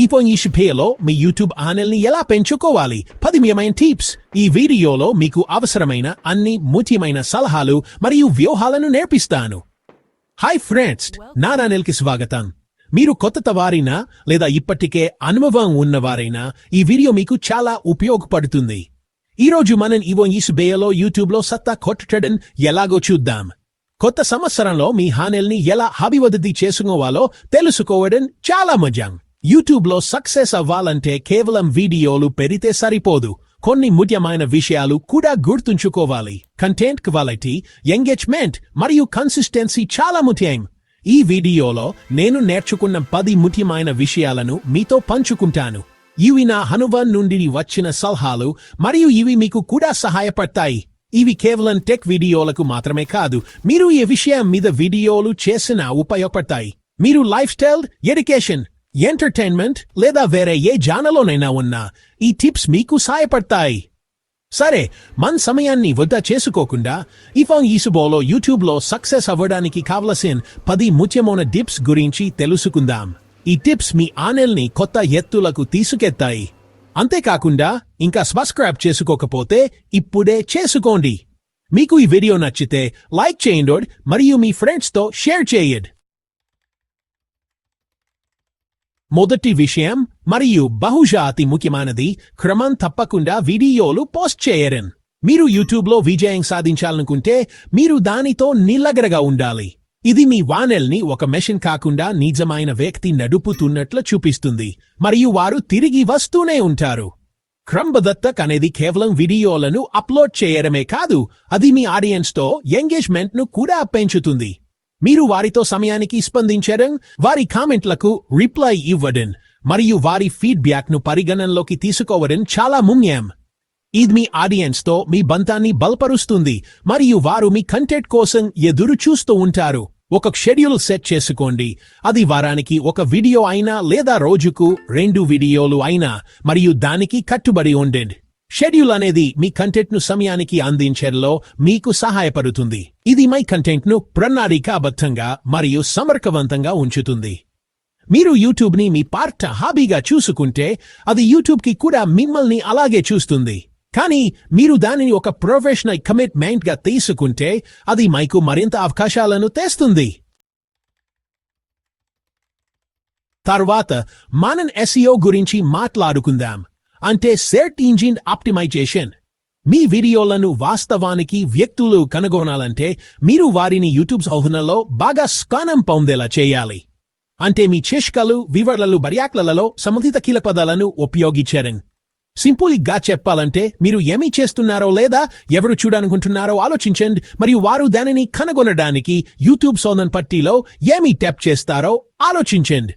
ఈ షిఫేలో మీ యూట్యూబ్ ఛానల్ని ఎలా పెంచుకోవాలి 10 ముఖ్యమైన టిప్స్. ఈ వీడియోలో మీకు అవసరమైన అన్ని ముఖ్యమైన సలహాలు మరియు వ్యూహాలను నేర్పిస్తాను. హాయ్ ఫ్రెండ్స్, నా ఛానల్కి స్వాగతం. మీరు కొత్త వారైనా లేదా ఇప్పటికే అనుభవం ఉన్నవారైనా ఈ వీడియో మీకు చాలా ఉపయోగపడుతుంది. ఈరోజు మనం ఈ షిఫేలో యూట్యూబ్లో సత్తా కొట్టడం ఎలాగో చూద్దాం. కొత్త సంవత్సరంలో మీ ఛానల్ని ఎలా అభివృద్ధి చేసుకోవాలో తెలుసుకోవడం చాలా ముఖ్యం. యూట్యూబ్లో సక్సెస్ అవ్వాలంటే కేవలం వీడియోలు పెడితే సరిపోదు. కొన్ని ముఖ్యమైన విషయాలు కూడా గుర్తుంచుకోవాలి. కంటెంట్ క్వాలిటీ, ఎంగేజ్మెంట్ మరియు కన్సిస్టెన్సీ చాలా ముఖ్యం. ఈ వీడియోలో నేను నేర్చుకున్న 10 ముఖ్యమైన విషయాలను మీతో పంచుకుంటాను. ఇవి నా అనుభవం నుండి వచ్చిన సలహాలు మరియు ఇవి మీకు కూడా సహాయపడతాయి. ఇవి కేవలం టెక్ వీడియోలకు మాత్రమే కాదు, మీరు ఈ విషయం మీద వీడియోలు చేసినా ఉపయోగపడతాయి. మీరు లైఫ్ స్టైల్, ఎడ్యుకేషన్, ఎంటర్టైన్మెంట్ లేదా వేరే ఏ జానలోనైనా ఉన్నా ఈ టిప్స్ మీకు సహాయపడతాయి. సరే, మన సమయాన్ని వృధా చేసుకోకుండా ఈ షిఫేలో యూట్యూబ్లో సక్సెస్ అవ్వడానికి కావలసిన 10 ముఖ్యమైన టిప్స్ గురించి తెలుసుకుందాం. ఈ టిప్స్ మీ ఛానల్ని కొత్త ఎత్తులకు తీసుకెత్తాయి. అంతేకాకుండా ఇంకా సబ్స్క్రైబ్ చేసుకోకపోతే ఇప్పుడే చేసుకోండి. మీకు ఈ వీడియో నచ్చితే లైక్ చేయండి మరియు మీ ఫ్రెండ్స్తో షేర్ చేయండి. మొదటి విషయం మరియు బహుశా అతి ముఖ్యమైనది, క్రమం తప్పకుండా వీడియోలు పోస్ట్ చేయడం. మీరు యూట్యూబ్లో విజయం సాధించాలనుకుంటే మీరు దానితో నిలకడగా ఉండాలి. ఇది మీ ఛానల్ని ఒక మెషిన్ కాకుండా నిజమైన వ్యక్తి నడుపుతున్నట్లు చూపిస్తుంది మరియు వారు తిరిగి వస్తూనే ఉంటారు. క్రమబద్ధత అనేది కేవలం వీడియోలను అప్లోడ్ చేయడమే కాదు, అది మీ ఆడియన్స్తో ఎంగేజ్మెంట్ను కూడా పెంచుతుంది. మీరు వారితో సమయానికి స్పందించడం, వారి కామెంట్లకు రిప్లై ఇవ్వడం మరియు వారి ఫీడ్బ్యాక్ను పరిగణనలోకి తీసుకోవడం చాలా ముఖ్యం. ఇది మీ ఆడియన్స్తో మీ బంధాన్ని బలపరుస్తుంది మరియు వారు మీ కంటెంట్ కోసం ఎదురు చూస్తూ ఉంటారు. ఒక షెడ్యూల్ సెట్ చేసుకోండి. అది వారానికి ఒక వీడియో అయినా లేదా రోజుకు 2 వీడియోలు అయినా మరియు దానికి కట్టుబడి ఉండండి. షెడ్యూల్ అనేది మీ కంటెంట్ను సమయానికి అందించడంలో మీకు సహాయపడుతుంది. ఇది మీ కంటెంట్ను ప్రణాళికాబద్ధంగా మరియు సమర్థవంతంగా ఉంచుతుంది. మీరు యూట్యూబ్ని మీ పార్ట్ హాబీగా చూసుకుంటే అది యూట్యూబ్కి కూడా మిమ్మల్ని అలాగే చూస్తుంది. కానీ మీరు దానిని ఒక ప్రొఫెషనల్ కమిట్మెంట్గా తీసుకుంటే అది మీకు మరింత అవకాశాలను తెస్తుంది. తర్వాత మనం SEO గురించి మాట్లాడుకుందాం. అంటే సెర్చ్ ఇంజిన్ ఆప్టిమైజేషన్. మీ వీడియోలను వాస్తవానికి వ్యక్తులు కనుగొనాలంటే మీరు వారిని యూట్యూబ్ సౌహృదంలో బాగా స్థానం పొందేలా చేయాలి. అంటే మీ శీర్షికలు, వివరణలు, బర్యాక్లలో సంబంధిత కీలకపదాలను ఉపయోగించడం. సింపుల్గా చెప్పాలంటే మీరు ఏమి చేస్తున్నారో లేదా ఎవరు చూడాలనుకుంటున్నారో ఆలోచించండి మరియు వారు దానిని కనుగొనడానికి యూట్యూబ్ శోధన పట్టిలో ఏమి ట్యాప్ చేస్తారో ఆలోచించండి.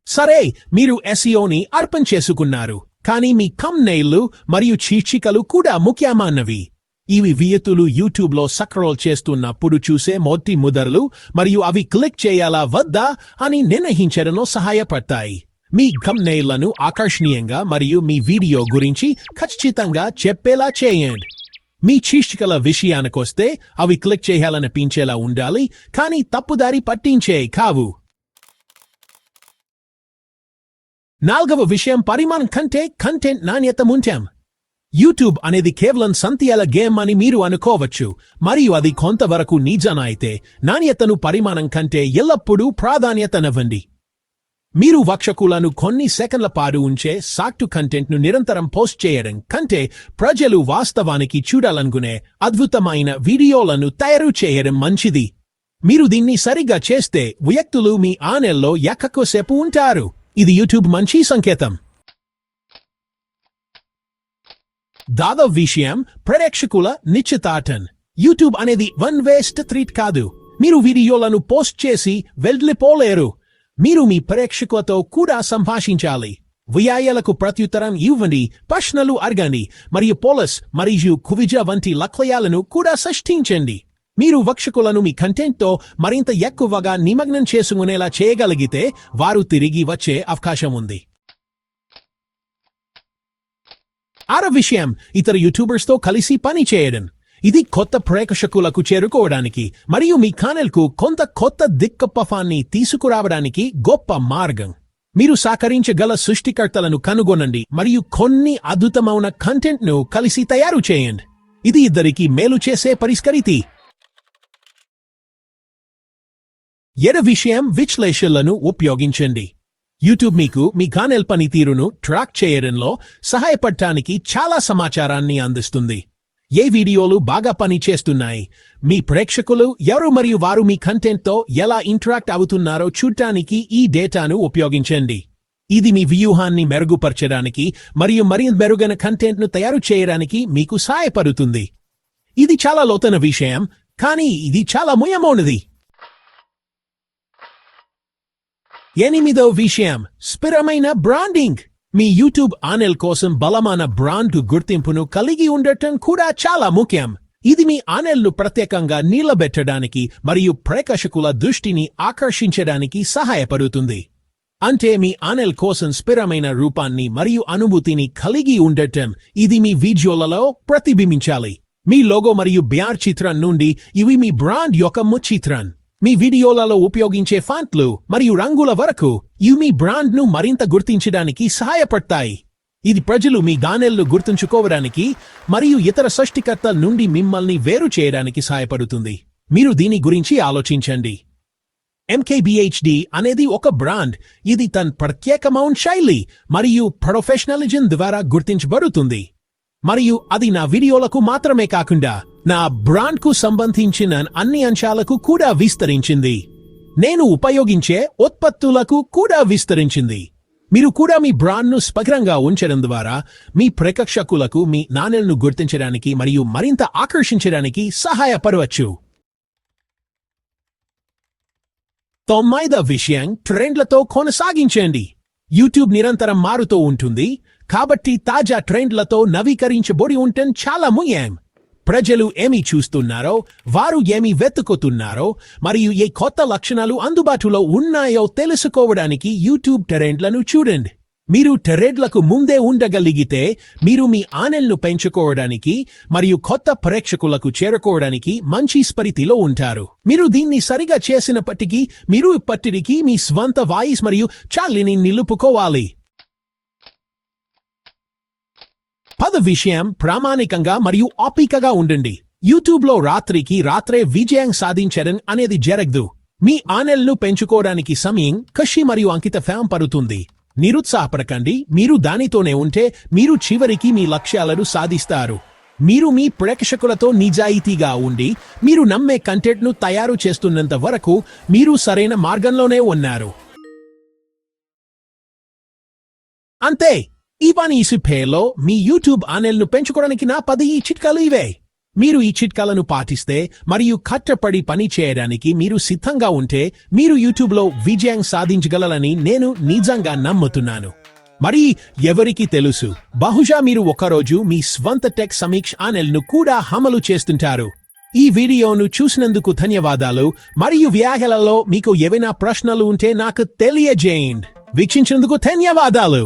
సరే, మీరు SEOని అర్థం చేసుకున్నారు, కానీ మీ thumbnailలు మరియు శీర్షికలు కూడా ముఖ్యమైనవి. ఇవి వ్యక్తులు యూట్యూబ్లో స్క్రోల్ చేస్తున్నప్పుడు చూసే మొదటి ముద్రలు మరియు అవి క్లిక్ చేయాలా వద్దా అని నిర్ణయించడంలో సహాయపడతాయి. మీ thumbnailలను ఆకర్షణీయంగా మరియు మీ వీడియో గురించి ఖచ్చితంగా చెప్పేలా చేయండి. మీ శీర్షికల విషయానికొస్తే అవి క్లిక్ చేయాలనిపించేలా ఉండాలి, కానీ తప్పుదారి పట్టించే కావు. 4వ విషయం పరిమాణం కంటే కంటెంట్ నాణ్యత ముఖ్యం. యూట్యూబ్ అనేది కేవలం సంఖ్యల గేమ్ అని మీరు అనుకోవచ్చు, మరియు అది కొంతవరకు నిజమైతే నాణ్యతను పరిమాణం కంటే ఎల్లప్పుడూ ప్రాధాన్యతనివ్వండి. మీరు వీక్షకులను కొన్ని సెకన్ల పాటు ఉంచే సాక్టు కంటెంట్ను నిరంతరం పోస్ట్ చేయడం కంటే ప్రజలు వాస్తవానికి చూడాలనుకునే అద్భుతమైన వీడియోలను తయారు చేయడం మంచిది. మీరు దీన్ని సరిగ్గా చేస్తే వ్యక్తులు మీ ఛానల్లో ఎక్కువసేపు ఉంటారు. ఇది యూట్యూబ్ మంచి సంకేతం. దాదాపు విషయం ప్రేక్షకుల నిశ్చితార్థం. యూట్యూబ్ అనేది వన్ వే స్ట్రీట్ కాదు. మీరు వీడియోలను పోస్ట్ చేసి వెళ్ళిపోలేరు. మీరు మీ ప్రేక్షకులతో కూడా సంభాషించాలి. వ్యాయాలకు ప్రత్యుత్తరం ఇవ్వండి, ప్రశ్నలు అడగండి మరియు పోలస్ మరియు క్విజ్ వంటి లక్ష్యాలను కూడా సృష్టించండి. మీరు వీక్షకులను మీ కంటెంట్తో మరింత ఎక్కువగా నిమగ్నం చేసుకునేలా చేయగలిగితే వారు తిరిగి వచ్చే అవకాశం ఉంది. 6వ విషయం, ఇతర యూట్యూబర్స్తో కలిసి పని చేయడం. ఇది కొత్త ప్రేక్షకులకు చేరుకోవడానికి మరియు మీ ఛానెల్కు కొత్త దిక్పథాన్ని తీసుకురావడానికి గొప్ప మార్గం. మీరు సహకరించగల సృష్టికర్తలను కనుగొనండి మరియు కొన్ని అద్భుతమైన కంటెంట్ను కలిసి తయారు చేయండి. ఇది ఇద్దరికి మేలు చేసే పరిష్కరితి. విషయం విశ్లేషణలను ఉపయోగించండి. యూట్యూబ్ మీకు మీ ఛానెల్ పనితీరును ట్రాక్ చేయడంలో సహాయపడటానికి చాలా సమాచారాన్ని అందిస్తుంది. ఏ వీడియోలు బాగా పని చేస్తున్నాయి, మీ ప్రేక్షకులు ఎవరు మరియు వారు మీ కంటెంట్తో ఎలా ఇంటరాక్ట్ అవుతున్నారో చూడటానికి ఈ డేటాను ఉపయోగించండి. ఇది మీ వ్యూహాన్ని మెరుగుపరచడానికి మరియు మరింత మెరుగైన కంటెంట్ను తయారు చేయడానికి మీకు సహాయపడుతుంది. ఇది చాలా లోతైన విషయం, కానీ ఇది చాలా ముఖ్యమైనది. 8వ విషయం స్థిరమైన బ్రాండింగ్. మీ యూట్యూబ్ ఛానెల్ కోసం బలమైన బ్రాండ్ గుర్తింపును కలిగి ఉండటం కూడా చాలా ముఖ్యం. ఇది మీ ఛానెల్ను ప్రత్యేకంగా నిలబెట్టడానికి మరియు ప్రేక్షకుల దృష్టిని ఆకర్షించడానికి సహాయపడుతుంది. అంటే మీ ఛానెల్ కోసం స్థిరమైన రూపాన్ని మరియు అనుభూతిని కలిగి ఉండటం. ఇది మీ వీడియోలలో ప్రతిబింబించాలి. మీ లోగో మరియు బ్యానర్ చిత్రం నుండి ఇవి మీ బ్రాండ్ యొక్క ముఖచిత్రం. మీ వీడియోలలో ఉపయోగించే ఫాంట్లు మరియు రంగుల వరకు ఇవి మీ బ్రాండ్ను మరింత గుర్తించడానికి సహాయపడతాయి. ఇది ప్రజలు మీ ఛానెల్ను గుర్తుంచుకోవడానికి మరియు ఇతర సృష్టికర్తల నుండి మిమ్మల్ని వేరు చేయడానికి సహాయపడుతుంది. మీరు దీని గురించి ఆలోచించండి. MKBHD అనేది ఒక బ్రాండ్. ఇది తన ప్రత్యేకమైన శైలి మరియు ప్రొఫెషనలిజం ద్వారా గుర్తించబడుతుంది. మరియు అది నా వీడియోలకు మాత్రమే కాకుండా నా బ్రాండ్కు సంబంధించిన అన్ని అంశాలకు కూడా విస్తరించింది. నేను ఉపయోగించే ఉత్పత్తులకు కూడా విస్తరించింది. మీరు కూడా మీ బ్రాండ్ను స్పష్టంగా ఉంచడం ద్వారా మీ ప్రేక్షకులకు మీ ఛానెల్ను గుర్తించడానికి మరియు మరింత ఆకర్షించడానికి సహాయపడవచ్చు. 9వ విషయం ట్రెండ్లతో కొనసాగించండి. యూట్యూబ్ నిరంతరం మారుతూ ఉంటుంది, కాబట్టి తాజా ట్రెండ్లతో నవీకరించబడి ఉండటం చాలా ముఖ్యం. ప్రజలు ఏమి చూస్తున్నారో, వారు ఏమి వెతుకుతున్నారో మరియు ఏ కొత్త లక్షణాలు అందుబాటులో ఉన్నాయో తెలుసుకోవడానికి యూట్యూబ్ ట్రెండ్లను చూడండి. మీరు ట్రెండ్లకు ముందే ఉండగలిగితే మీరు మీ ఛానెల్ను పెంచుకోవడానికి మరియు కొత్త ప్రేక్షకులకు చేరుకోవడానికి మంచి పరిస్థితిలో ఉంటారు. మీరు దీన్ని సరిగా చేసినప్పటికీ మీరు ఇప్పటికీ మీ స్వంత వాయిస్ మరియు చాలిని నిలుపుకోవాలి. 10వ విషయం ప్రామాణికంగా మరియు ఓపికగా ఉండండి. యూట్యూబ్లో రాత్రికి రాత్రే విజయం సాధించడం అనేది జరగదు. మీ ఛానెల్ను పెంచుకోవడానికి సమయం, కృషి మరియు అంకితభావం పడుతుంది. నిరుత్సాహపడకండి. మీరు దానితోనే ఉంటే మీరు చివరికి మీ లక్ష్యాలను సాధిస్తారు. మీరు మీ ప్రేక్షకులతో నిజాయితీగా ఉండి మీరు నమ్మే కంటెంట్ను తయారు చేస్తున్నంత వరకు మీరు సరైన మార్గంలోనే ఉన్నారు. అంతే. ఇవాని పేర్లో మీ యూట్యూబ్ ఛానెల్ను పెంచుకోవడానికి నా 10 చిట్కాలు ఇవే. మీరు ఈ చిట్కాలను పాటిస్తే మరియు కష్టపడి పని చేయడానికి మీరు సిద్ధంగా ఉంటే మీరు యూట్యూబ్లో విజయం సాధించగలరని నేను నిజంగా నమ్ముతున్నాను. మరి ఎవరికి తెలుసు, బహుశా మీరు ఒకరోజు మీ స్వంత టెక్ సమీక్ష ఛానెల్ను కూడా అమలు చేస్తుంటారు. ఈ వీడియోను చూసినందుకు ధన్యవాదాలు మరియు వ్యాఖ్యలలో మీకు ఏవైనా ప్రశ్నలు ఉంటే నాకు తెలియజేయండి. వీక్షించినందుకు ధన్యవాదాలు.